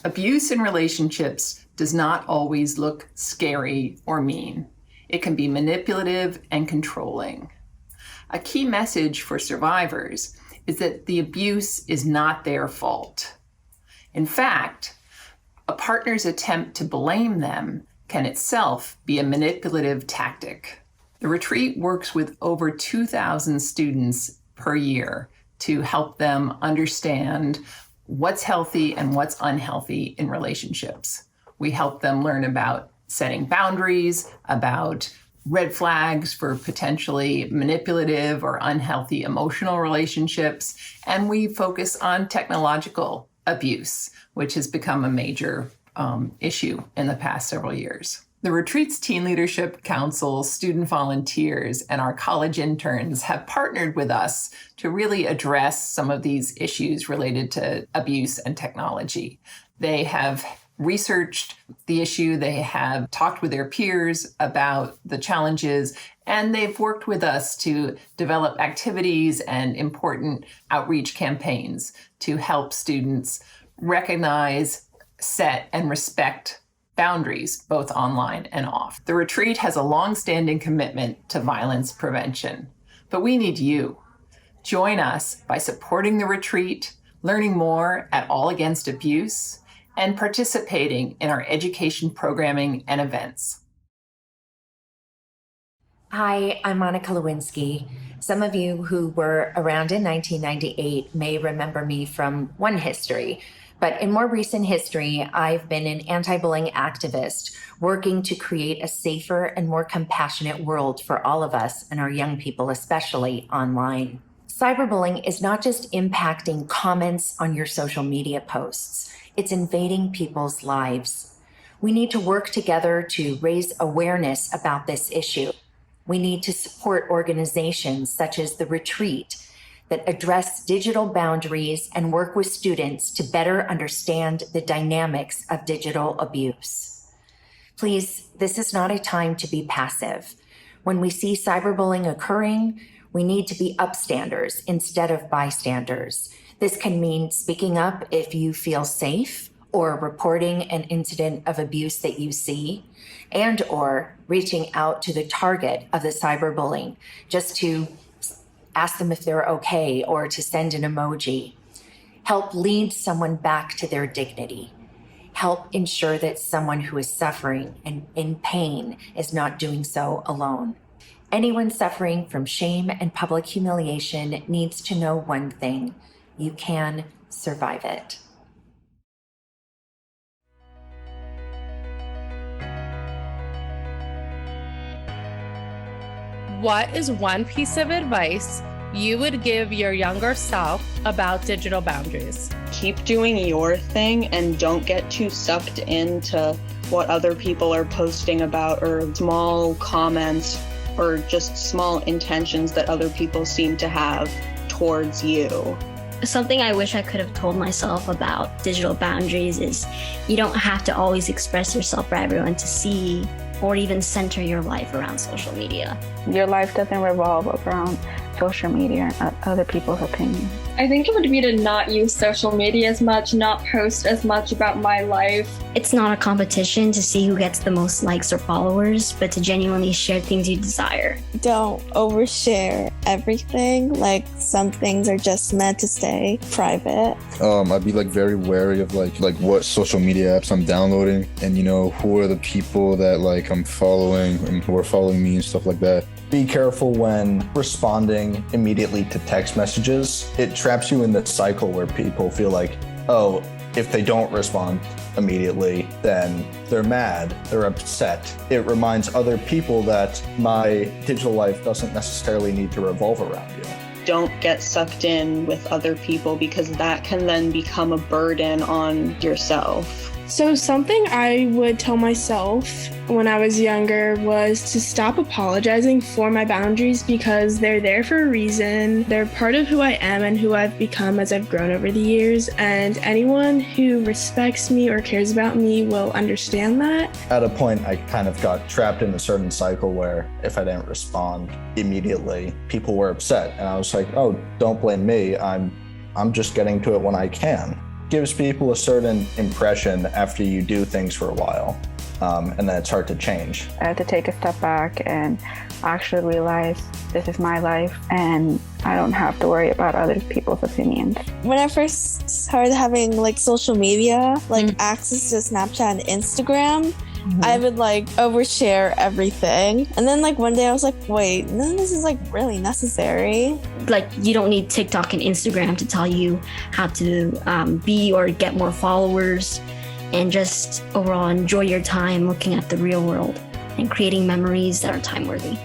Abuse in relationships does not always look scary or mean. It can be manipulative and controlling. A key message for survivors is that the abuse is not their fault. In fact, a partner's attempt to blame them can itself be a manipulative tactic. The retreat works with over 2,000 students per year to help them understand what's healthy and what's unhealthy in relationships. We help them learn about setting boundaries, about red flags for potentially manipulative or unhealthy emotional relationships, and we focus on technological abuse, which has become a major issue in the past several years. The retreat's Teen Leadership Council, student volunteers, and our college interns have partnered with us to really address some of these issues related to abuse and technology. They have researched the issue, they have talked with their peers about the challenges, and they've worked with us to develop activities and important outreach campaigns to help students recognize, set, and respect boundaries, both online and off. The retreat has a long-standing commitment to violence prevention, but we need you. Join us by supporting the retreat, learning more at All Against Abuse, and participating in our education programming and events. Hi, I'm Monica Lewinski. Some of you who were around in 1998 may remember me from One History. But in more recent history, I've been an anti-bullying activist working to create a safer and more compassionate world for all of us and our young people, especially online. Cyberbullying is not just impacting comments on your social media posts, it's invading people's lives. We need to work together to raise awareness about this issue. We need to support organizations such as the Retreat that address digital boundaries and work with students to better understand the dynamics of digital abuse. Please, this is not a time to be passive. When we see cyberbullying occurring, we need to be upstanders instead of bystanders. This can mean speaking up if you feel safe or reporting an incident of abuse that you see, and or reaching out to the target of the cyberbullying just to ask them if they're okay or to send an emoji. Help lead someone back to their dignity. Help ensure that someone who is suffering and in pain is not doing so alone. Anyone suffering from shame and public humiliation needs to know one thing: you can survive it. What is one piece of advice you would give your younger self about digital boundaries? Keep doing your thing and don't get too sucked into what other people are posting about or small comments or just small intentions that other people seem to have towards you. Something I wish I could have told myself about digital boundaries is you don't have to always express yourself for everyone to see or even center your life around social media. Your life doesn't revolve around social media and other people's opinions. I think it would be to not use social media as much, not post as much about my life. It's not a competition to see who gets the most likes or followers, but to genuinely share things you desire. Don't overshare everything. Like, some things are just meant to stay private. I'd be very wary of like what social media apps I'm downloading, and who are the people that I'm following and who are following me and stuff like that. Be careful when responding immediately to text messages. It traps you in this cycle where people feel like, oh, if they don't respond immediately, then they're mad, they're upset. It reminds other people that my digital life doesn't necessarily need to revolve around you. Don't get sucked in with other people because that can then become a burden on yourself. So something I would tell myself when I was younger was to stop apologizing for my boundaries because they're there for a reason. They're part of who I am and who I've become as I've grown over the years. And anyone who respects me or cares about me will understand that. At a point, I kind of got trapped in a certain cycle where if I didn't respond immediately, people were upset. And I was like, oh, don't blame me. I'm just getting to it when I can. gives people a certain impression after you do things for a while. And then it's hard to change. I had to take a step back and actually realize this is my life and I don't have to worry about other people's opinions. When I first started having like social media, like access to Snapchat and Instagram, I would like overshare everything. And then like one day I was like, wait, none of this is like really necessary. Like, you don't need TikTok and Instagram to tell you how to be or get more followers, and just overall enjoy your time looking at the real world and creating memories that are time worthy.